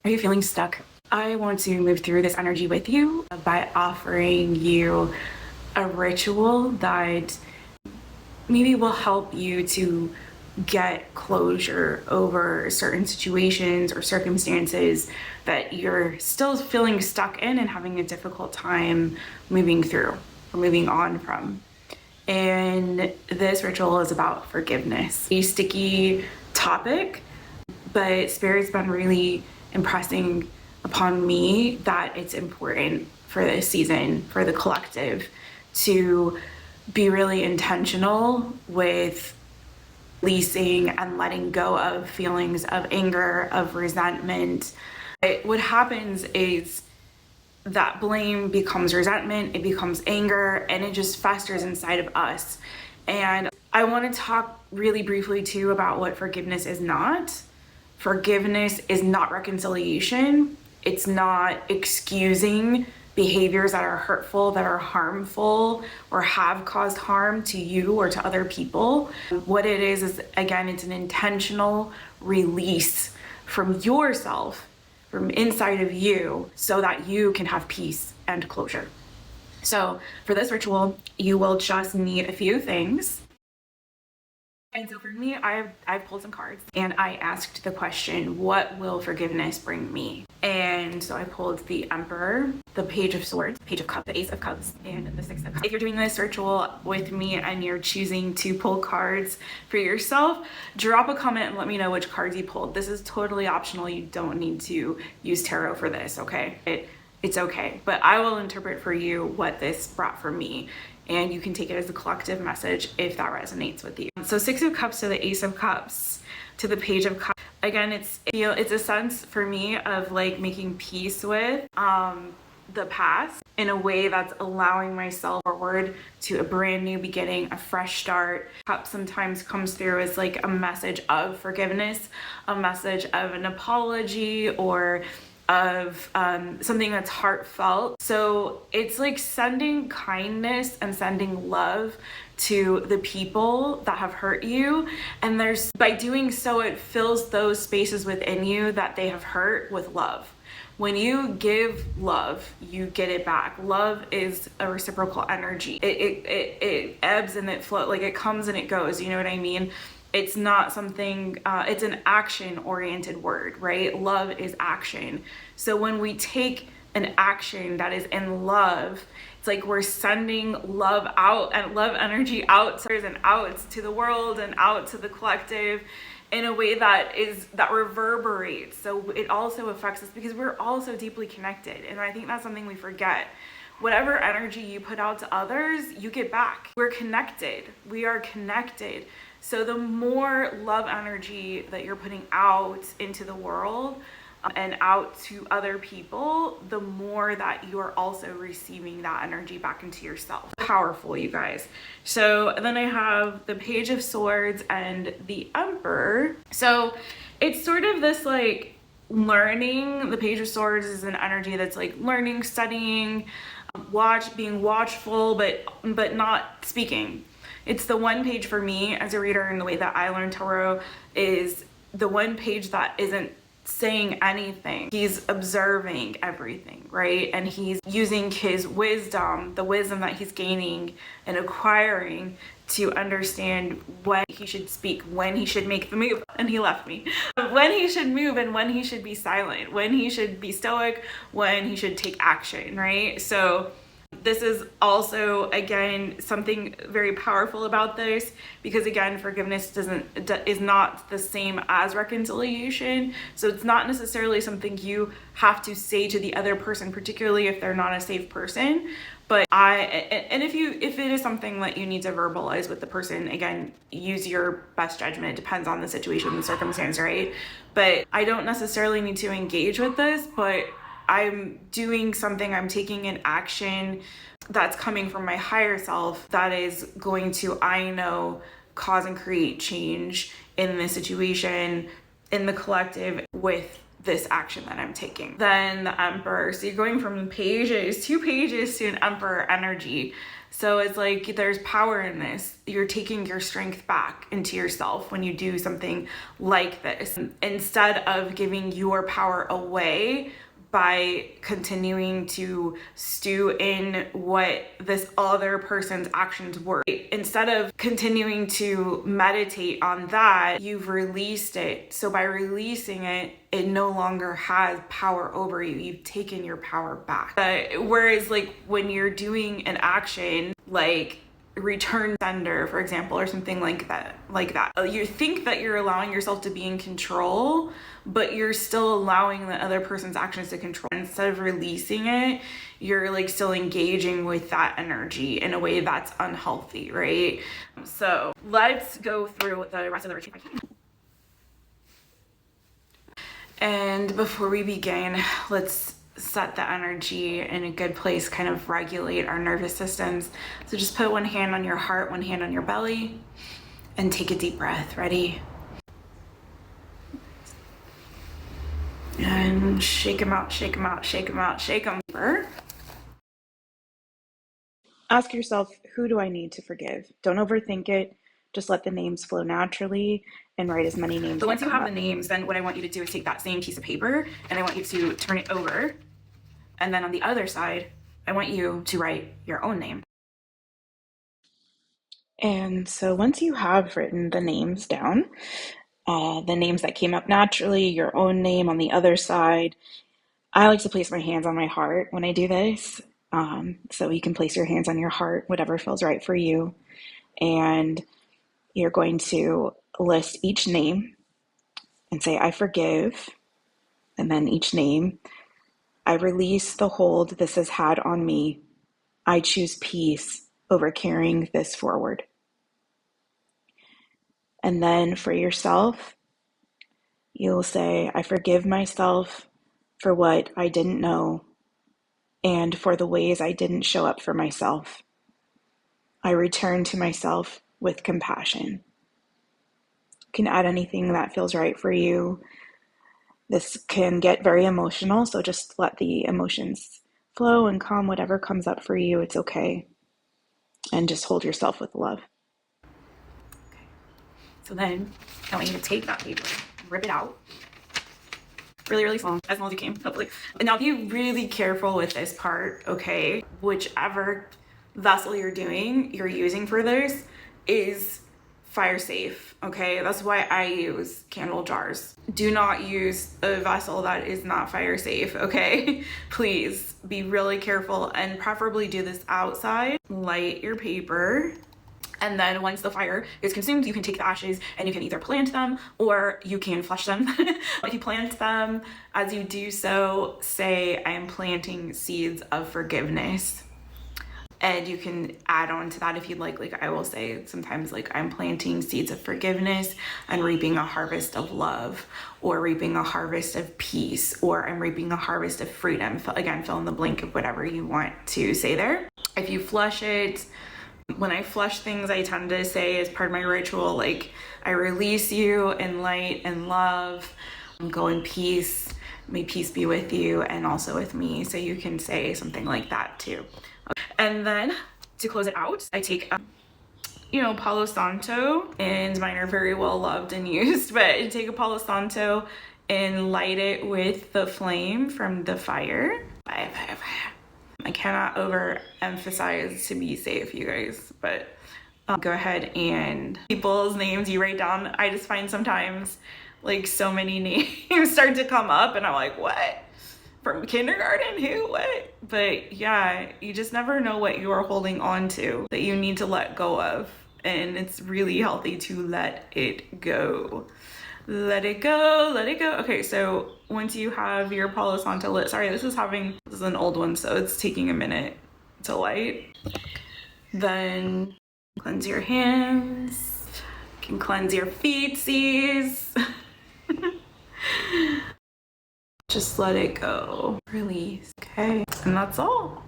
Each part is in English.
Are you feeling stuck? I want to move through this energy with you by offering you a ritual that maybe will help you to get closure over certain situations or circumstances that you're still feeling stuck in and having a difficult time moving through or moving on from. And this ritual is about forgiveness, a sticky topic, but Spirit's been really impressing upon me that it's important for this season, for the collective, to be really intentional with releasing and letting go of feelings of anger, of resentment. What happens is that blame becomes resentment, it becomes anger, and it just festers inside of us. And I want to talk really briefly too about what forgiveness is not. Forgiveness is not reconciliation. It's not excusing behaviors that are hurtful, that are harmful, or have caused harm to you or to other people. What it is again, it's an intentional release from yourself, from inside of you, so that you can have peace and closure. So for this ritual, you will just need a few things. And so for me, I've pulled some cards and I asked the question, what will forgiveness bring me? And so I pulled the Emperor, the Page of Swords, Page of Cups, the Ace of Cups, and the Six of Cups. If you're doing this ritual with me and you're choosing to pull cards for yourself, drop a comment and let me know which cards you pulled. This is totally optional. You don't need to use tarot for this, okay? It's okay. But I will interpret for you what this brought for me. And you can take it as a collective message if that resonates with you. So Six of Cups to the Ace of Cups to the Page of Cups. Again, it's a sense for me of like making peace with the past in a way that's allowing myself forward to a brand new beginning, a fresh start. Cup sometimes comes through as like a message of forgiveness, a message of an apology, or of something that's heartfelt. So it's like sending kindness and sending love to the people that have hurt you, and by doing so, it fills those spaces within you that they have hurt with love. When you give love, you get it back. Love is a reciprocal energy. It ebbs and it flows, like it comes and it goes, you know what I mean? It's not something, it's an action-oriented word, right? Love is action. So when we take an action that is in love, it's like we're sending love out and love energy out and out to the world and out to the collective in a way that reverberates. So it also affects us because we're all so deeply connected. And I think that's something we forget. Whatever energy you put out to others, you get back. We're connected. We are connected. So the more love energy that you're putting out into the world and out to other people, the more that you're also receiving that energy back into yourself. Powerful, you guys. So then I have the Page of Swords and the Emperor. So it's sort of this like learning. The Page of Swords is an energy that's like learning, studying, being watchful, but not speaking. It's the one page for me as a reader, and the way that I learn tarot is the one page that isn't saying anything. He's observing everything, right? And he's using his wisdom, the wisdom that he's gaining and acquiring, to understand when he should speak, when he should make the move, and he left me. When he should move and when he should be silent, when he should be stoic, when he should take action, right? So this is also, again, something very powerful about this, because again, forgiveness is not the same as reconciliation. So it's not necessarily something you have to say to the other person, particularly if they're not a safe person. But if it is something that you need to verbalize with the person, again, use your best judgment. It depends on the situation and circumstance, right? But I don't necessarily need to engage with this, but I'm doing something, I'm taking an action that's coming from my higher self that is going to, I know, cause and create change in the situation, in the collective, with this action that I'm taking. Then the Emperor. So you're going from pages, 2 pages to an Emperor energy. So it's like there's power in this. You're taking your strength back into yourself when you do something like this. Instead of giving your power away by continuing to stew in what this other person's actions were. Instead of continuing to meditate on that, you've released it. So by releasing it, it no longer has power over you. You've taken your power back. Whereas like when you're doing an action like return sender, for example, or something like that, you think that you're allowing yourself to be in control, but you're still allowing the other person's actions to control. Instead of releasing it, you're like still engaging with that energy in a way that's unhealthy, right? So let's go through the rest of the retreat. And before we begin, let's set the energy in a good place, kind of regulate our nervous systems. So just put one hand on your heart, one hand on your belly, and take a deep breath. Ready? And shake them out, shake them out, shake them out, shake them. Ask yourself, who do I need to forgive? Don't overthink it. Just let the names flow naturally and write as many names. So once you have the names, then what I want you to do is take that same piece of paper and I want you to turn it over. And then on the other side, I want you to write your own name. And so once you have written the names down, the names that came up naturally, your own name on the other side, I like to place my hands on my heart when I do this. So you can place your hands on your heart, whatever feels right for you. And you're going to list each name and say, I forgive. And then each name, I release the hold this has had on me. I choose peace over carrying this forward. And then for yourself, you'll say, I forgive myself for what I didn't know and for the ways I didn't show up for myself. I return to myself with compassion. You can add anything that feels right for you. This can get very emotional, so just let the emotions flow and calm whatever comes up for you. It's okay. And just hold yourself with love. Okay. So then I want you to take that paper, rip it out. Really, really small as you can, hopefully. And now be really careful with this part, okay? Whichever vessel you're using for this is fire safe, okay? That's why I use candle jars. Do not use a vessel that is not fire safe, okay? Please be really careful and preferably do this outside. Light your paper. And then once the fire is consumed, you can take the ashes and you can either plant them or you can flush them. If you plant them, as you do so, say, I am planting seeds of forgiveness. And you can add on to that if you'd like I will say sometimes, like, I'm planting seeds of forgiveness and reaping a harvest of love, or reaping a harvest of peace, or I'm reaping a harvest of freedom. Again, fill in the blank of whatever you want to say there. If you flush it, when I flush things, I tend to say as part of my ritual, like, I release you in light and love, go in peace, may peace be with you and also with me. So you can say something like that too. And then to close it out, I take, Palo Santo, and mine are very well loved and used, but I take a Palo Santo and light it with the flame from the fire. I cannot overemphasize to be safe, you guys, but go ahead and people's names you write down. I just find sometimes like so many names start to come up and I'm like, what? From kindergarten? Who? What? But yeah, you just never know what you are holding on to that you need to let go of. And it's really healthy to let it go. Let it go, let it go. Okay, so once you have your Palo Santo lit, sorry, this is an old one, so it's taking a minute to light. Then cleanse your hands. You can cleanse your feetsies. Just let it go. Release. Okay, and that's all.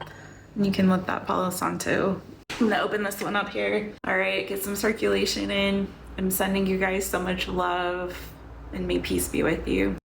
And you can let that Palo Santo. I'm gonna open this one up here. All right, get some circulation in. I'm sending you guys so much love, and may peace be with you.